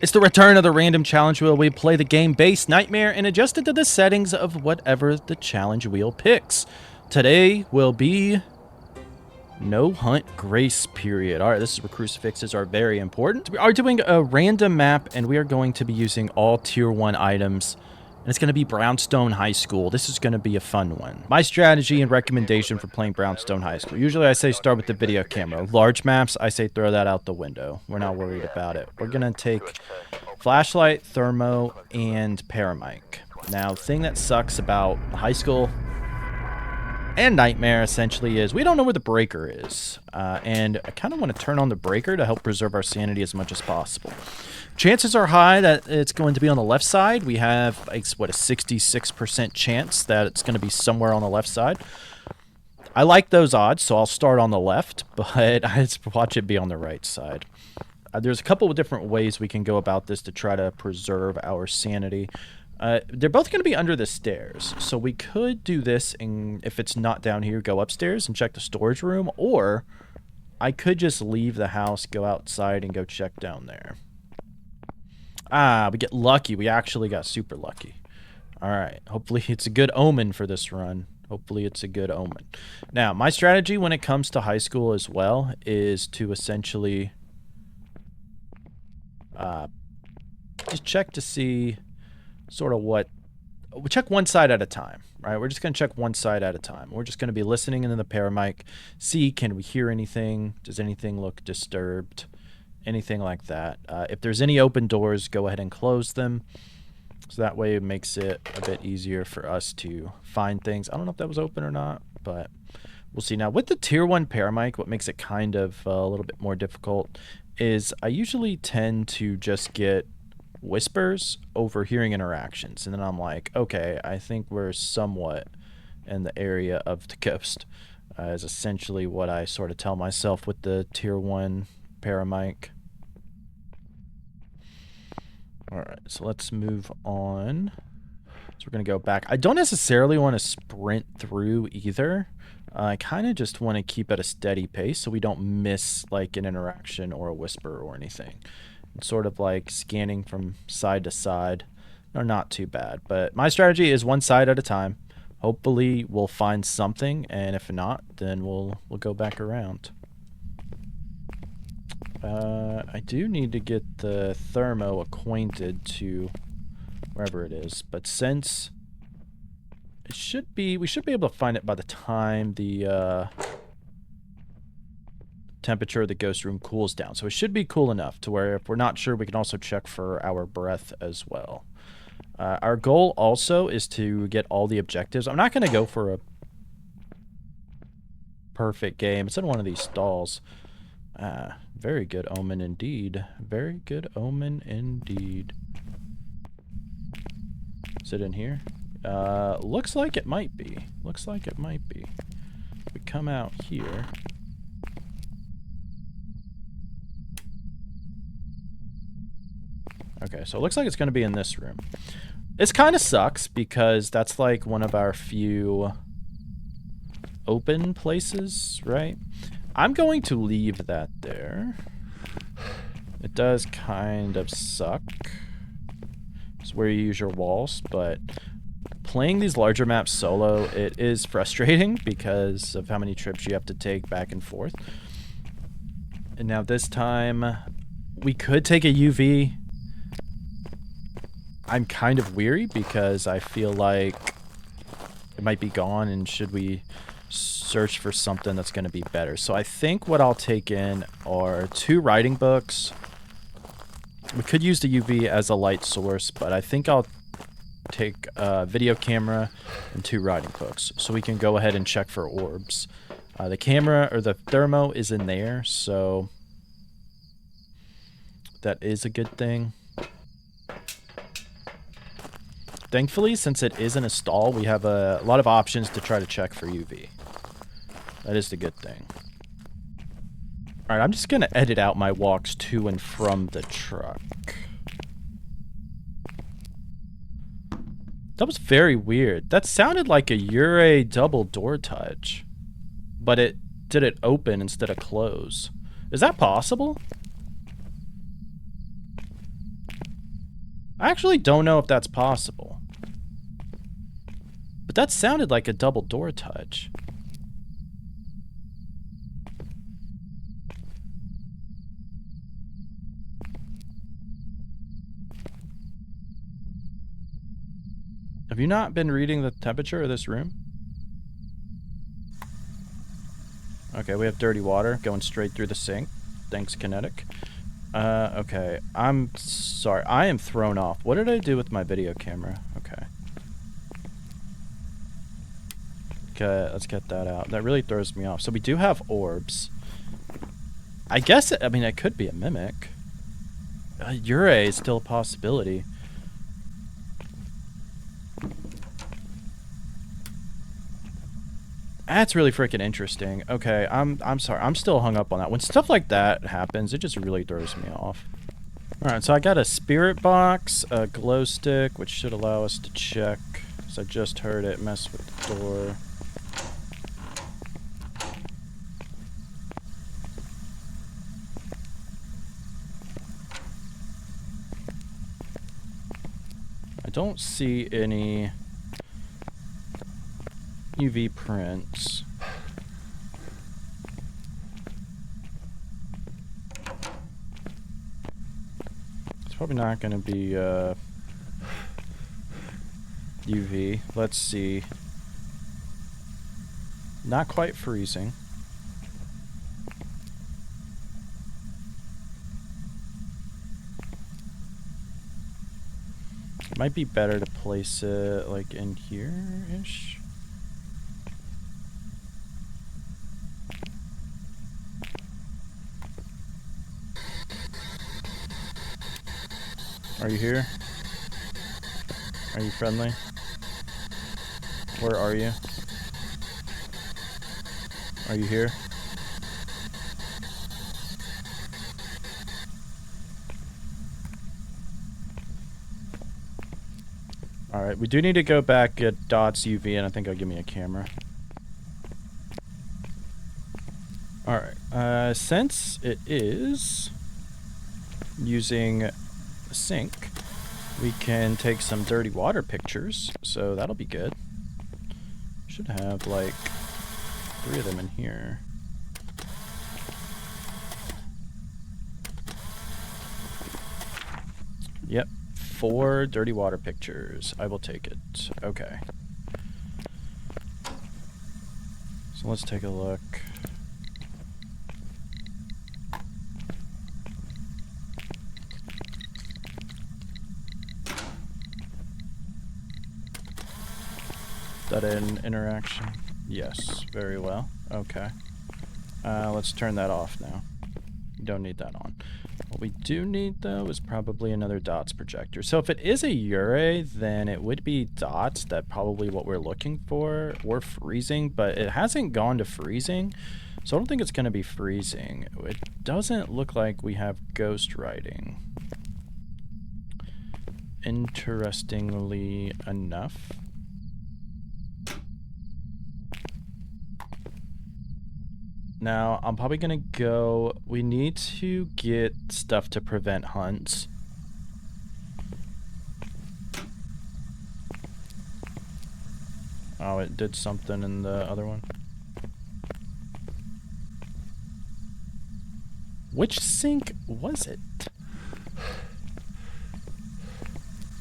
It's the return of the random challenge wheel. We play the game-based nightmare and adjust it to the settings of whatever the challenge wheel picks. Today will be no hunt grace period. All right, this is where crucifixes are very important. We are doing a random map, and we are going to be using all tier 1 items. And it's going to be Brownstone High School. This is going to be a fun one. My strategy and recommendation for playing Brownstone High School. Usually I say start with the video camera. Large maps, I say throw that out the window. We're not worried about it. We're going to take flashlight, thermo, and paramic. Now, the thing that sucks about high school and nightmare essentially is we don't know where the breaker is. And I kind of want to turn on the breaker to help preserve our sanity as much as possible. Chances are high that it's going to be on the left side. We have, what, a 66% chance that it's going to be somewhere on the left side. I like those odds, so I'll start on the left, but I just watch it be on the right side. There's a couple of different ways we can go about this to try to preserve our sanity. They're both going to be under the stairs, so we could do this, and if it's not down here, go upstairs and check the storage room, or I could just leave the house, go outside, and go check down there. We get lucky. We actually got super lucky. All right. Hopefully it's a good omen for this run. Hopefully it's a good omen. Now, my strategy when it comes to high school as well is to essentially just check to see sort of what... We check one side at a time, right? We're just going to check one side at a time. We're just going to be listening into the paramic, see, can we hear anything? Does anything look disturbed? Anything like that. If there's any open doors, go ahead and close them. So that way it makes it a bit easier for us to find things. I don't know if that was open or not, but we'll see. Now, with the tier 1 paramic, what makes it kind of a little bit more difficult is I usually tend to just get whispers over hearing interactions. And then I'm like, okay, I think we're somewhat in the area of the ghost. Is essentially what I sort of tell myself with the tier 1 paramic. Alright, so let's move on. So we're going to go back. I don't necessarily want to sprint through either. I kind of just want to keep at a steady pace so we don't miss like an interaction or a whisper or anything. It's sort of like scanning from side to side. They're not too bad, but my strategy is one side at a time. Hopefully we'll find something, and if not, then we'll go back around. I do need to get the thermo acquainted to wherever it is, but since it should be, we should be able to find it by the time the temperature of the ghost room cools down. So it should be cool enough to where if we're not sure, we can also check for our breath as well. Our goal also is to get all the objectives. I'm not going to go for a perfect game. It's in one of these stalls. Very good omen indeed. Very good omen indeed. Is it in here? Looks like it might be. Looks like it might be. We come out here. Okay, so it looks like it's going to be in this room. This kind of sucks because that's like one of our few open places, right? I'm going to leave that there. It does kind of suck. It's where you use your walls, but playing these larger maps solo, it is frustrating because of how many trips you have to take back and forth. And now this time, we could take a UV. I'm kind of weary because I feel like it might be gone, and should we search for something that's going to be better. So I think what I'll take in are 2 writing books. We could use the UV as a light source, but I think I'll take a video camera and 2 writing books so we can go ahead and check for orbs. The camera or the thermo is in there, so that is a good thing. Thankfully, since it is in a stall, we have a lot of options to try to check for UV. That is the good thing. Alright, I'm just going to edit out my walks to and from the truck. That was very weird. That sounded like a Ure double door touch. But it did it open instead of close. Is that possible? I actually don't know if that's possible. But that sounded like a double door touch. Have you not been reading the temperature of this room? Okay, we have dirty water going straight through the sink. Thanks, Kinetic. Okay. I'm sorry. I am thrown off. What did I do with my video camera? Okay. Okay, let's get that out. That really throws me off. So we do have orbs. I guess, I mean, it could be a mimic. Ure is still a possibility. That's really freaking interesting. Okay, I'm sorry. I'm still hung up on that. When stuff like that happens, it just really throws me off. Alright, so I got a spirit box, a glow stick, which should allow us to check. So I just heard it mess with the door. I don't see any UV prints. It's probably not going to be UV. Let's see. Not quite freezing. It might be better to place it like in here-ish. Are you here? Are you friendly? Where are you? Are you here? Alright, we do need to go back, get Dot's UV, and I think it'll give me a camera. Alright, since it is using a sink, we can take some dirty water pictures, so that'll be good. Should have like 3 of them in here. Yep, 4 dirty water pictures. I will take it. Okay. So let's take a look. Is that an interaction? Yes, very well. Okay. Let's turn that off now. You don't need that on. What we do need, though, is probably another dots projector. So if it is a Ure, then it would be dots. That's probably what we're looking for. Or freezing, but it hasn't gone to freezing, so I don't think it's going to be freezing. It doesn't look like we have ghost writing. Interestingly enough. Now, I'm probably going to go... We need to get stuff to prevent hunts. Oh, it did something in the other one. Which sink was it?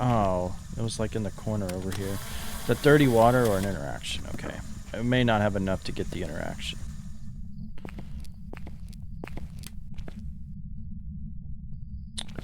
Oh, it was like in the corner over here. The dirty water or an interaction? Okay. I may not have enough to get the interaction.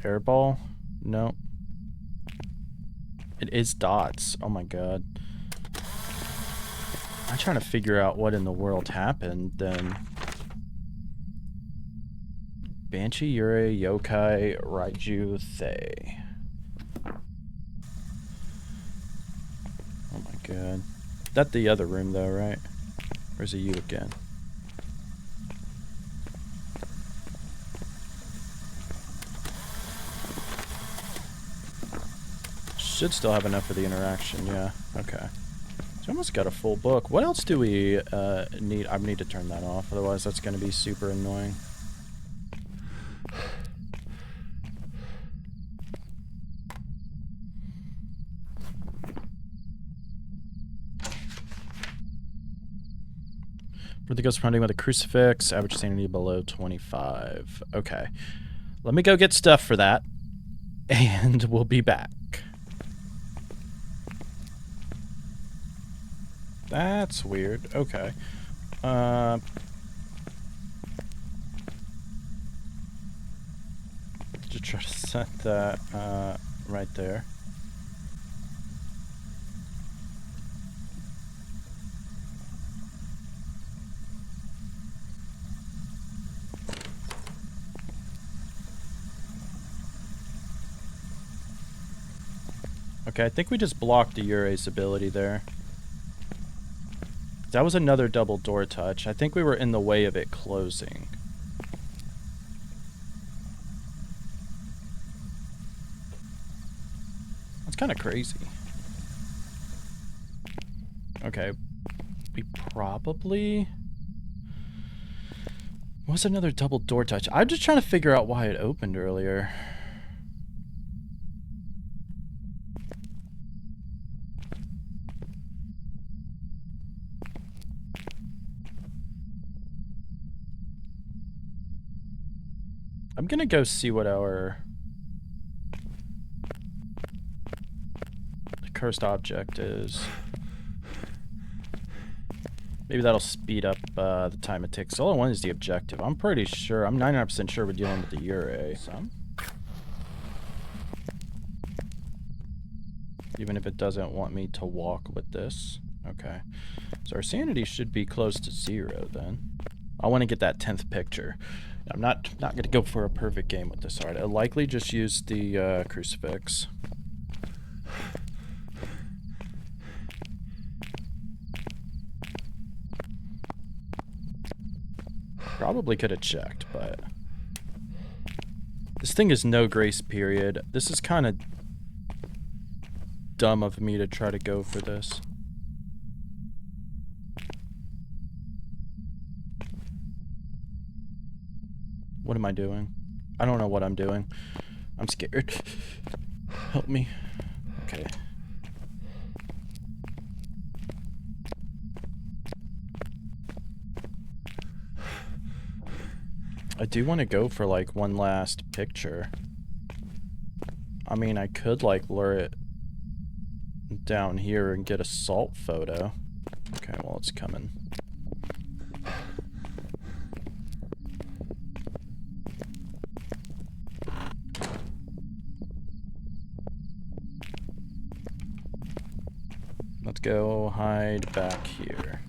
Airball? No. It is dots. Oh my god. I'm trying to figure out what in the world happened then. Banshee, Ure, Yokai, Raiju, Thay. Oh my god. That's the other room though, right? Or is it you again? Should still have enough for the interaction, yeah. Okay. So I almost got a full book. What else do we need? I need to turn that off, otherwise that's going to be super annoying. The ghost hunting with a crucifix. Average sanity below 25. Okay. Let me go get stuff for that. And we'll be back. That's weird. Okay. Just try to set that right there. Okay, I think we just blocked the Urae's ability there. That was another double door touch. I think we were in the way of it closing. That's kind of crazy. Okay. We probably... What was another double door touch? I'm just trying to figure out why it opened earlier. I'm gonna go see what our cursed object is. Maybe that'll speed up the time it takes. All I want is the objective. I'm pretty sure, I'm 99% sure we're dealing with the Urae. Even if it doesn't want me to walk with this. Okay. So our sanity should be close to 0 then. I want to get that 10th picture. I'm not going to go for a perfect game with this art. I'll likely just use the crucifix. Probably could have checked, but... This thing is no grace period. This is kind of dumb of me to try to go for this. What am I doing? I don't know what I'm doing. I'm scared. Help me. Okay. I do want to go for like one last picture. I mean, I could like lure it down here and get a salt photo. Okay, well, it's coming. Let's go hide back here.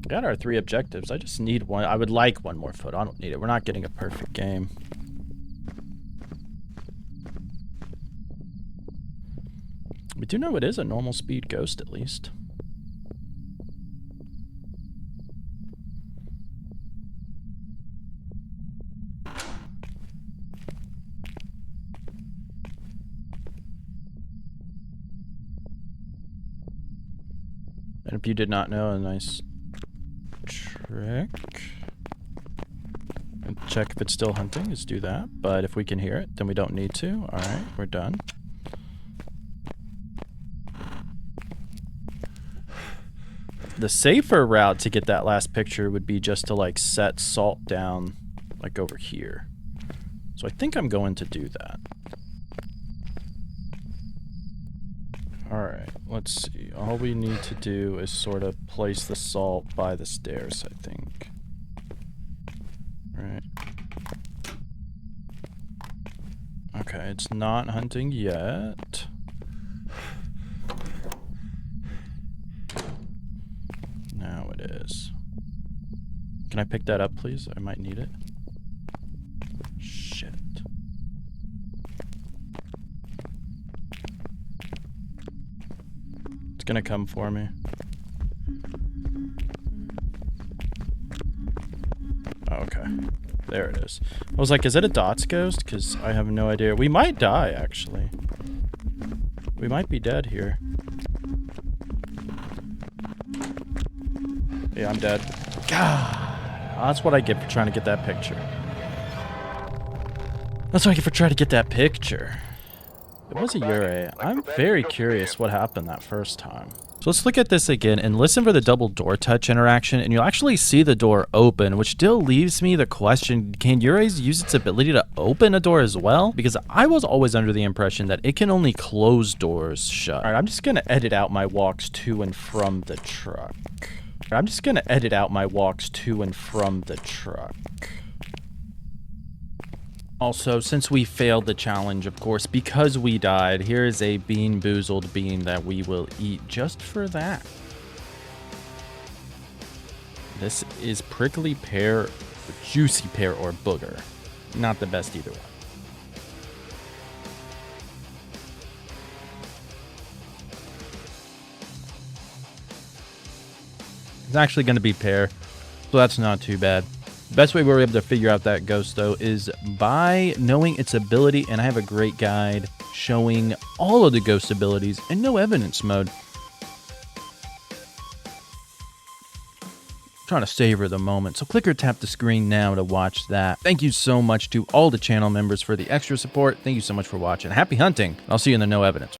Got our 3 objectives. I just need one. I would like one more photo. I don't need it. We're not getting a perfect game. We do know it is a normal speed ghost, at least. And if you did not know, a nice trick. And check if it's still hunting, is do that. But if we can hear it, then we don't need to. Alright, we're done. The safer route to get that last picture would be just to like set salt down like over here. So I think I'm going to do that. Alright, let's see. All we need to do is sort of place the salt by the stairs, I think. Right. Okay, it's not hunting yet. Now it is. Can I pick that up, please? I might need it. Shit. It's gonna come for me. Oh, okay. There it is. I was like, is it a dots ghost? Because I have no idea. We might die, actually. We might be dead here. Yeah, I'm dead. God, that's what I get for trying to get that picture. That's what I get for trying to get that picture. It was a Yurei. I'm very curious what happened that first time. So let's look at this again and listen for the double door touch interaction, and you'll actually see the door open, which still leaves me the question, can Yurei's use its ability to open a door as well? Because I was always under the impression that it can only close doors shut. All right, I'm just going to edit out my walks to and from the truck. I'm just going to edit out my walks to and from the truck. Also, since we failed the challenge, of course, because we died, here is a Bean Boozled Bean that we will eat just for that. This is prickly pear, juicy pear, or booger. Not the best either one. It's actually going to be pear, so that's not too bad. The best way we were able to figure out that ghost, though, is by knowing its ability, and I have a great guide showing all of the ghost abilities in no evidence mode. I'm trying to savor the moment, so click or tap the screen now to watch that. Thank you so much to all the channel members for the extra support. Thank you so much for watching. Happy hunting. I'll see you in the no evidence.